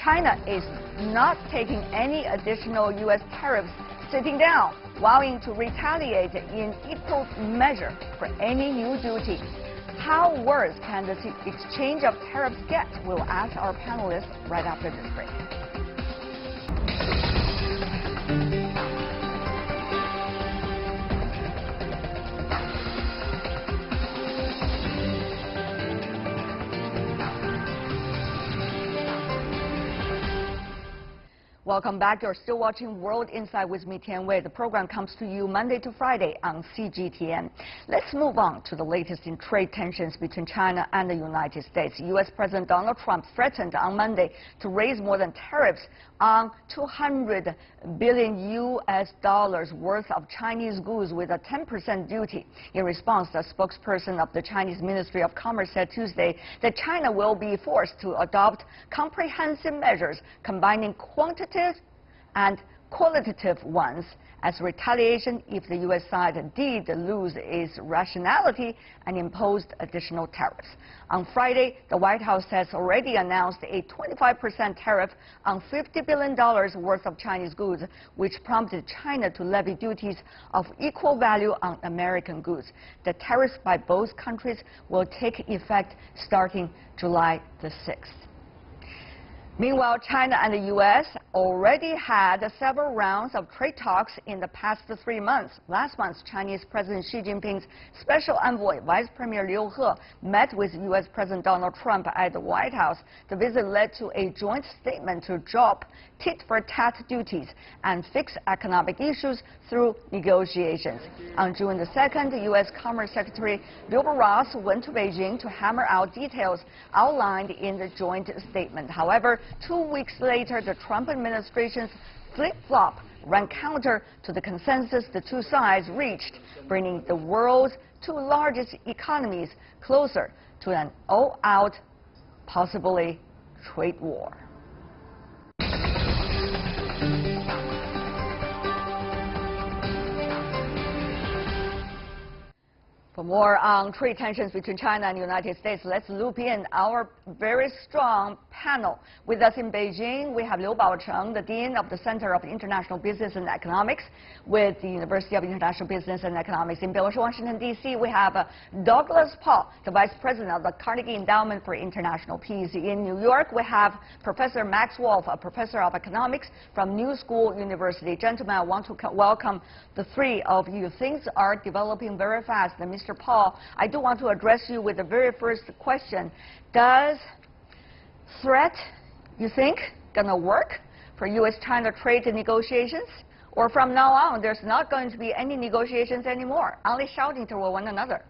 China is not taking any additional U.S. tariffs sitting down, vowing to retaliate in equal measure for any new duty. How worse can the exchange of tariffs get? We'll ask our panelists right after this break. Welcome back. You're still watching World Insight with me, Tian Wei. The program comes to you Monday to Friday on CGTN. Let's move on to the latest in trade tensions between China and the United States. U.S. President Donald Trump threatened on Monday to raise more than tariffs on $200 billion U.S. worth of Chinese goods with a 10% duty. In response, the spokesperson of the Chinese Ministry of Commerce said Tuesday that China will be forced to adopt comprehensive measures combining quantitative and qualitative ones as retaliation if the U.S. side did lose its rationality and imposed additional tariffs. On Friday, the White House has already announced a 25% tariff on $50 billion worth of Chinese goods, which prompted China to levy duties of equal value on American goods. The tariffs by both countries will take effect starting July the 6th. Meanwhile, China and the U.S. already had several rounds of trade talks in the past 3 months. Last month, Chinese President Xi Jinping's special envoy, Vice Premier Liu He, met with U.S. President Donald Trump at the White House. The visit led to a joint statement to drop tit-for-tat duties and fix economic issues through negotiations. On June the 2nd, U.S. Commerce Secretary Wilbur Ross went to Beijing to hammer out details outlined in the joint statement. However, 2 weeks later, the Trump administration's flip-flop ran counter to the consensus the two sides reached, bringing the world's two largest economies closer to an all-out, possibly trade war. For more on trade tensions between China and the United States, let's loop in our very strong panel. With us in Beijing, we have Liu Baocheng, the Dean of the Center of International Business and Economics with the University of International Business and Economics in Washington, D.C. We have Douglas Paul, the Vice President of the Carnegie Endowment for International Peace in New York. We have Professor Max Wolf, a Professor of Economics from New School University. Gentlemen, I want to welcome the three of you. Things are developing very fast. And Mr. Paul, I do want to address you with the very first question. Does threat, you think, gonna work for U.S.-China trade negotiations? Or from now on, there's not going to be any negotiations anymore, only shouting to one another?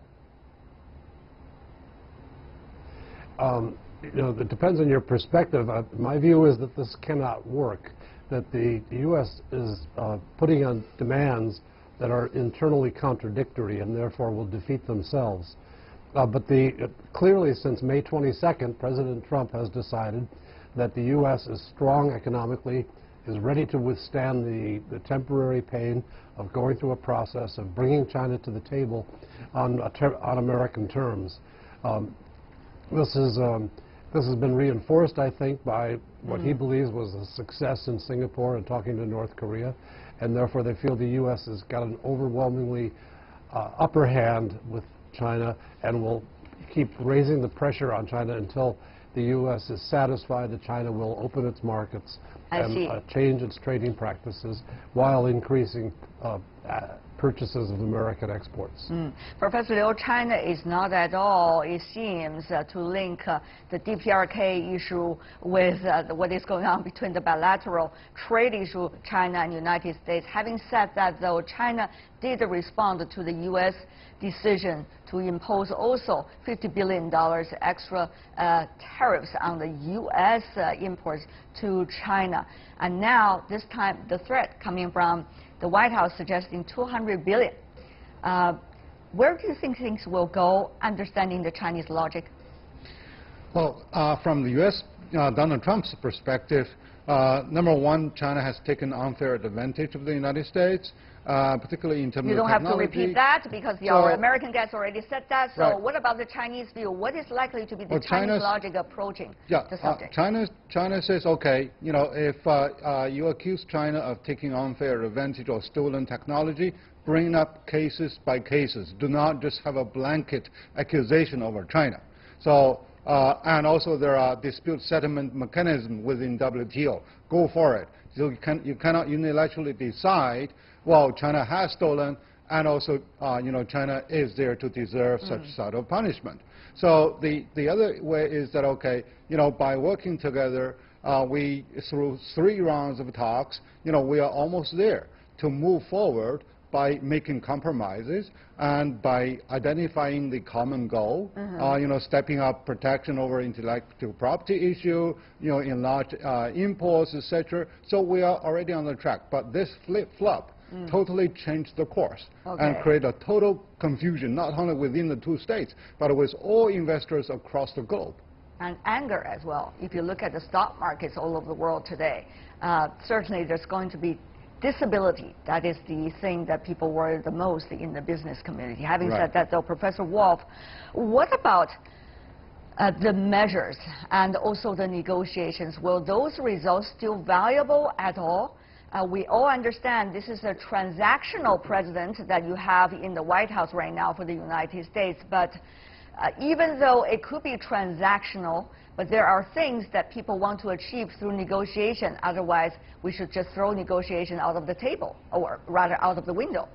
You know, it depends on your perspective. My view is that this cannot work, that the U.S. is putting on demands that are internally contradictory and therefore will defeat themselves. But clearly, since May 22nd, President Trump has decided that the U.S. is strong economically, is ready to withstand the temporary pain of going through a process of bringing China to the table on American terms. This has been reinforced, I think, by what he believes was a success in Singapore and talking to North Korea, and therefore they feel the U.S. has got an overwhelmingly upper hand with China and will keep raising the pressure on China until the U.S. is satisfied that China will open its markets and change its trading practices while increasing purchases of American exports. Professor Liu, China is not at all, it seems, to link the DPRK issue with what is going on between the bilateral trade issue, China and United States. Having said that, though, China did respond to the U.S. decision to impose also $50 billion extra tariffs on the U.S. imports to China. And now, this time, the threat coming from the White House suggesting $200 billion. Where do you think things will go, understanding the Chinese logic? Well, from the U.S. Donald Trump's perspective, number one, China has taken unfair advantage of the United States. particularly in terms of You don't have to repeat that because our American guests already said that. So what about the Chinese view? What is likely to be the Chinese logic approaching the subject? China says, okay, you know, if you accuse China of taking unfair advantage of stolen technology, bring up cases by cases. Do not just have a blanket accusation over China. So, and also there are dispute settlement mechanisms within WTO. Go for it. So you cannot unilaterally decide, well, China has stolen, and also, you know, China is there to deserve such sort of punishment. So the other way is that, okay, you know, by working together, we, through 3 rounds of talks, you know, we are almost there to move forward by making compromises and by identifying the common goal, you know, stepping up protection over intellectual property issue, you know, enlarge imports, etc. So we are already on the track. But this flip-flop totally changed the course and create a total confusion, not only within the 2 states, but with all investors across the globe. And anger as well. If you look at the stock markets all over the world today, certainly there's going to be disability. That is the thing that people worry the most in the business community. Having said that, though, Professor Wolf, what about the measures and also the negotiations? Will those results still valuable at all? We all understand this is a transactional president that you have in the White House right now for the United States, but even though it could be transactional, but there are things that people want to achieve through negotiation. Otherwise, we should just throw negotiation out of the table, or rather out of the window.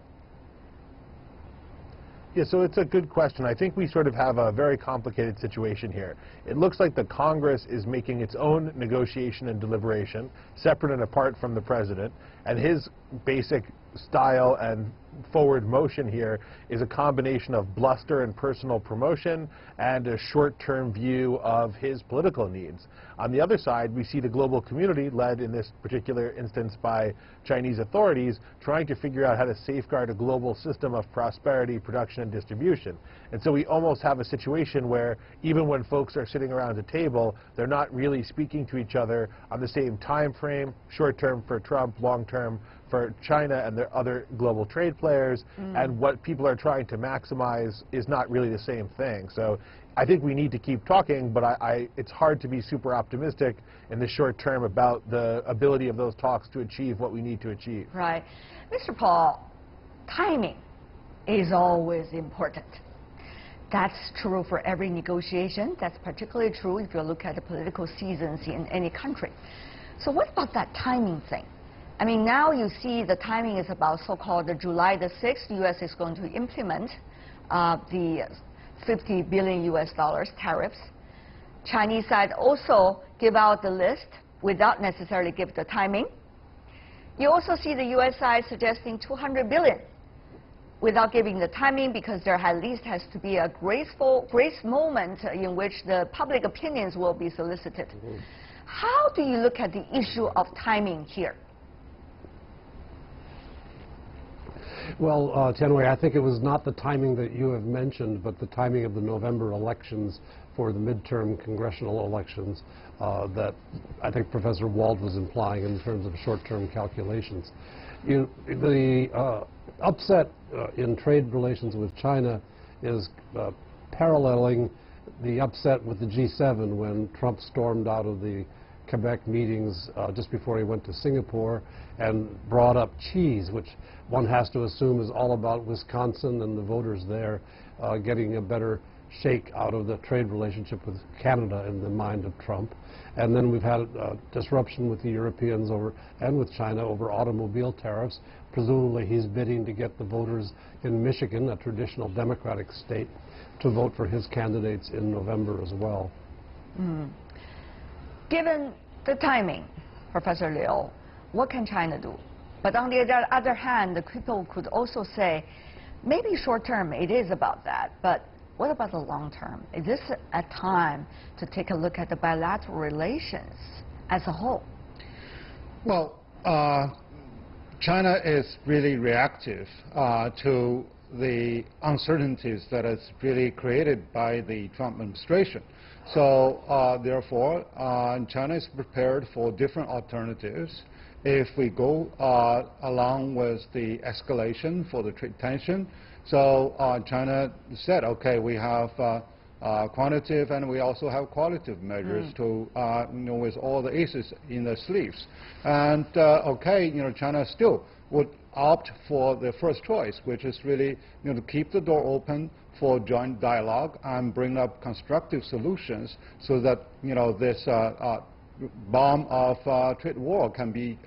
Yeah, so it's a good question. I think we sort of have a very complicated situation here. It looks like the Congress is making its own negotiation and deliberation, separate and apart from the president, and his basic style and forward motion here is a combination of bluster and personal promotion and a short-term view of his political needs. On the other side, we see the global community, led in this particular instance by Chinese authorities, trying to figure out how to safeguard a global system of prosperity, production, and distribution. And so we almost have a situation where even when folks are sitting around a table, they're not really speaking to each other on the same time frame, short-term for Trump, long-term for China and their other global trade players, and what people are trying to maximize is not really the same thing. So I think we need to keep talking, but it's hard to be super optimistic in the short term about the ability of those talks to achieve what we need to achieve. Right. Mr. Paul, timing is always important. That's true for every negotiation. That's particularly true if you look at the political seasons in any country. So what about that timing thing? I mean, now you see the timing is about so-called July the 6th. The U.S. is going to implement the $50 billion US tariffs. Chinese side also give out the list without necessarily give the timing. You also see the U.S. side suggesting $200 billion without giving the timing, because there at least has to be a grace moment in which the public opinions will be solicited. How do you look at the issue of timing here? Well, Tianwei, I think it was not the timing that you have mentioned, but the timing of the November elections for the midterm congressional elections that I think Professor Wald was implying in terms of short-term calculations. The upset in trade relations with China is paralleling the upset with the G7 when Trump stormed out of the Quebec meetings just before he went to Singapore and brought up cheese, which one has to assume is all about Wisconsin and the voters there getting a better shake out of the trade relationship with Canada in the mind of Trump. And then we've had disruption with the Europeans and with China over automobile tariffs. Presumably he's bidding to get the voters in Michigan, a traditional Democratic state, to vote for his candidates in November as well. Given the timing, Professor Liu, what can China do? But on the other hand, the people could also say, maybe short term it is about that, but what about the long term? Is this a time to take a look at the bilateral relations as a whole? Well, China is really reactive to the uncertainties that is really created by the Trump administration. So therefore, China is prepared for different alternatives. If we go along with the escalation for the trade tension, so China said, okay, we have quantitative and we also have qualitative measures to, with all the aces in the sleeves. And okay, China still would opt for the first choice, which is really, to keep the door open for joint dialogue and bring up constructive solutions so that, this bomb of trade war can be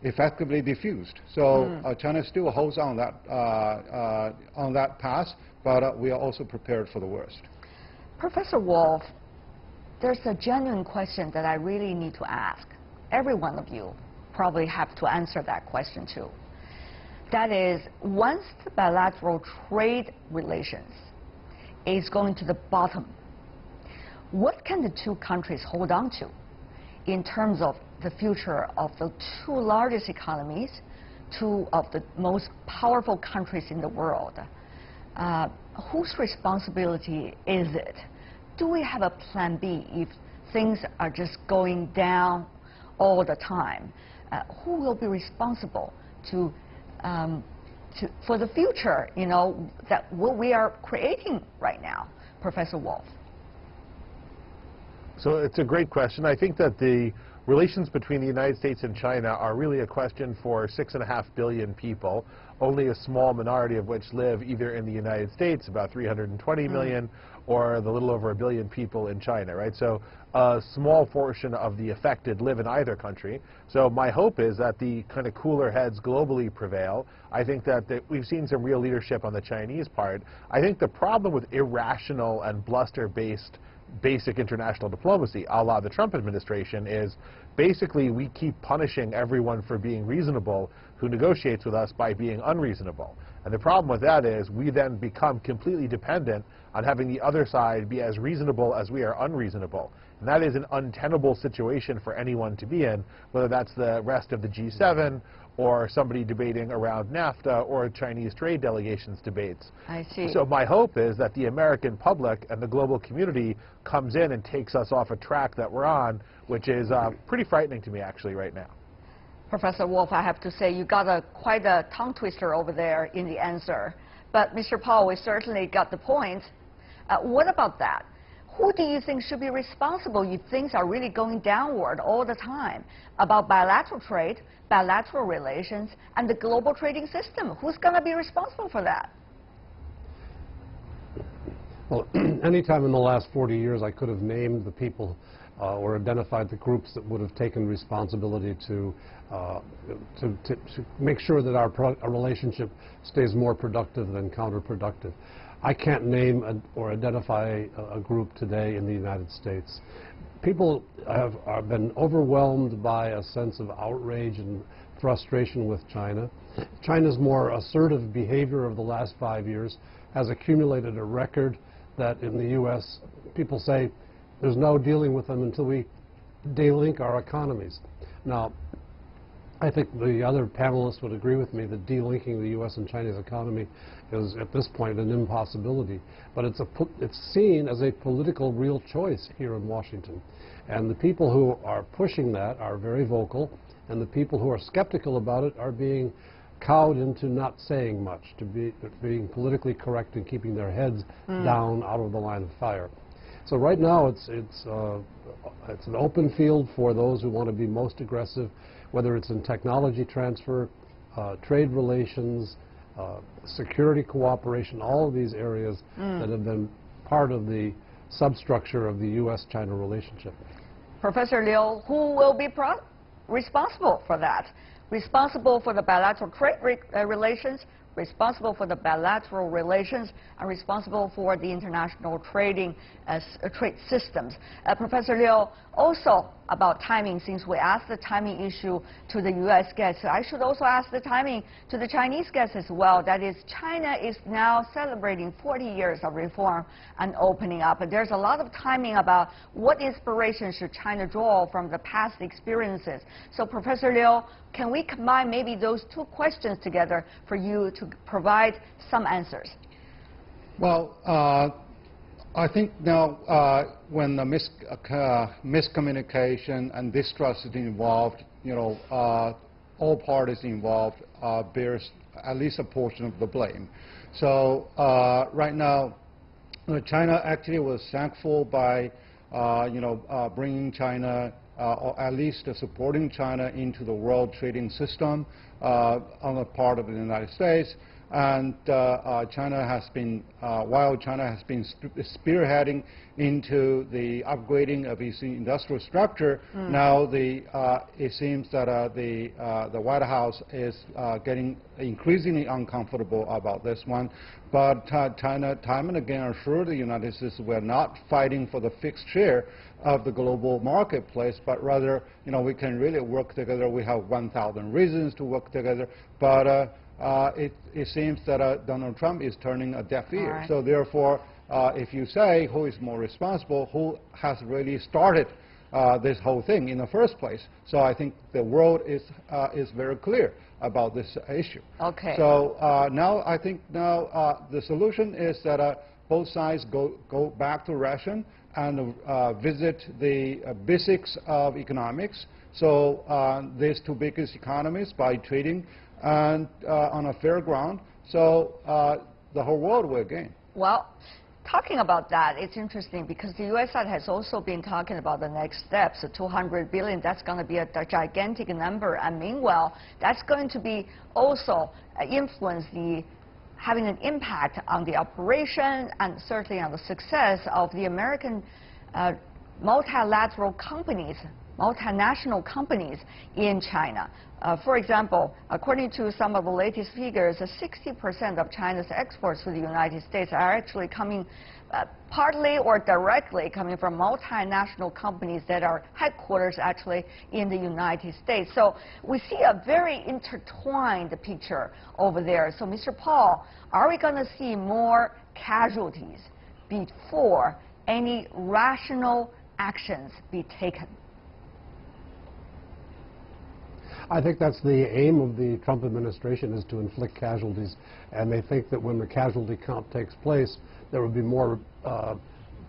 effectively diffused. So China still holds on that path, but we are also prepared for the worst. Professor Wolf, there's a genuine question that I really need to ask. Every one of you probably have to answer that question too. That is, once the bilateral trade relations is going to the bottom, what can the two countries hold on to in terms of the future of the two largest economies, two of the most powerful countries in the world? Whose responsibility is it? Do we have a plan B if things are just going down all the time? Who will be responsible for the future, that what we are creating right now, Professor Wolf? So it's a great question. I think that the relations between the United States and China are really a question for 6.5 billion people, only a small minority of which live either in the United States, about 320 million, or the little over 1 billion people in China, right? So a small portion of the affected live in either country. So my hope is that the kind of cooler heads globally prevail. I think that we've seen some real leadership on the Chinese part. I think the problem with irrational and bluster-based basic international diplomacy, a la the Trump administration, is basically we keep punishing everyone for being reasonable who negotiates with us by being unreasonable. And the problem with that is we then become completely dependent on having the other side be as reasonable as we are unreasonable. And that is an untenable situation for anyone to be in, whether that's the rest of the G7 or somebody debating around NAFTA or Chinese trade delegations debates. I see. So my hope is that the American public and the global community comes in and takes us off a track that we're on, which is pretty frightening to me actually right now. Professor Wolf, I have to say you got quite a tongue twister over there in the answer. But Mr. Paul, we certainly got the point. What about that? Who do you think should be responsible if things are really going downward all the time about bilateral trade, bilateral relations, and the global trading system? Who's going to be responsible for that? Well, anytime in the last 40 years I could have named the people or identified the groups that would have taken responsibility to make sure that our relationship stays more productive than counterproductive. I can't name or identify a group today in the United States. People have been overwhelmed by a sense of outrage and frustration with China. China's more assertive behavior of the last 5 years has accumulated a record that in the U.S. people say there's no dealing with them until we de-link our economies. Now, I think the other panelists would agree with me that delinking the U.S. and China's economy is, at this point, an impossibility. But it's seen as a political real choice here in Washington. And the people who are pushing that are very vocal, and the people who are skeptical about it are being cowed into not saying much, to being politically correct and keeping their heads down out of the line of fire. So right now it's an open field for those who want to be most aggressive, whether it's in technology transfer, trade relations, security cooperation, all of these areas that have been part of the substructure of the U.S.-China relationship. Professor Liu, who will be responsible for that? Responsible for the bilateral trade relations, responsible for the bilateral relations, and responsible for the international trading trade systems. Professor Liu, also about timing, since we asked the timing issue to the U.S. guests. I should also ask the timing to the Chinese guests as well. That is, China is now celebrating 40 years of reform and opening up. And there's a lot of timing about what inspiration should China draw from the past experiences. So, Professor Liu, can we combine maybe those two questions together for you to provide some answers? Well, I think now when the miscommunication and distrust is involved, all parties involved bears at least a portion of the blame. So right now, China actually was thankful by bringing China, or at least supporting China into the world trading system on the part of the United States. And China has been, while China has been spearheading into the upgrading of its industrial structure, now it seems that the White House is getting increasingly uncomfortable about this one. But China, time and again, assured the United States we're not fighting for the fixed share of the global marketplace, but rather, we can really work together. We have 1,000 reasons to work together, but it seems that Donald Trump is turning a deaf ear. Right. So therefore, if you say who is more responsible, who has really started this whole thing in the first place? So I think the world is very clear about this issue. Okay. So I think the solution is that both sides go back to ration and visit the basics of economics. So these two biggest economies by trading and on a fair ground, so the whole world will gain. Well, talking about that, it's interesting because the U.S. side has also been talking about the next steps, the $200 billion. That's going to be a gigantic number, and meanwhile, that's going to be also influence having an impact on the operation and certainly on the success of the American multilateral companies, multinational companies in China. For example, according to some of the latest figures, 60% of China's exports to the United States are actually coming partly or directly coming from multinational companies that are headquarters actually in the United States. So we see a very intertwined picture over there. So Mr. Paul, are we going to see more casualties before any rational actions be taken? I think that's the aim of the Trump administration, is to inflict casualties, and they think that when the casualty count takes place, there will be more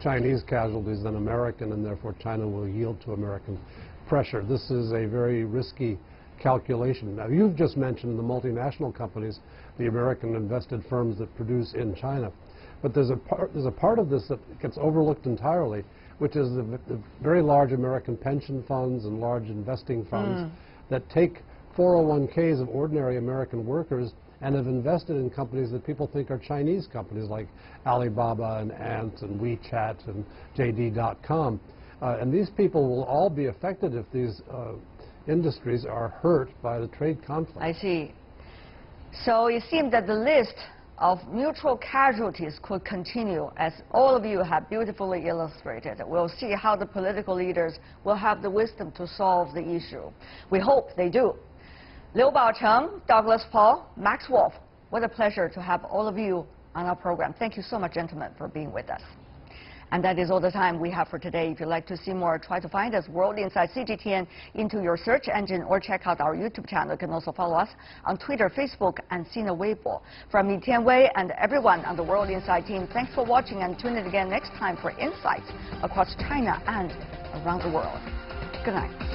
Chinese casualties than American, and therefore China will yield to American pressure. This is a very risky calculation. Now, you've just mentioned the multinational companies, the American invested firms that produce in China, but there's a part of this that gets overlooked entirely, which is the very large American pension funds and large investing funds that take 401ks of ordinary American workers and have invested in companies that people think are Chinese companies like Alibaba and Ant and WeChat and JD.com. And these people will all be affected if these industries are hurt by the trade conflict. I see. So it seems that the list of mutual casualties could continue, as all of you have beautifully illustrated. We'll see how the political leaders will have the wisdom to solve the issue. We hope they do. Liu Baocheng, Douglas Paul, Max Wolf, what a pleasure to have all of you on our program. Thank you so much, gentlemen, for being with us. And that is all the time we have for today. If you'd like to see more, try to find us, World Insight CGTN, into your search engine, or check out our YouTube channel. You can also follow us on Twitter, Facebook, and Sina Weibo. From me, Tian Wei, and everyone on the World Insight team, thanks for watching, and tune in again next time for insights across China and around the world. Good night.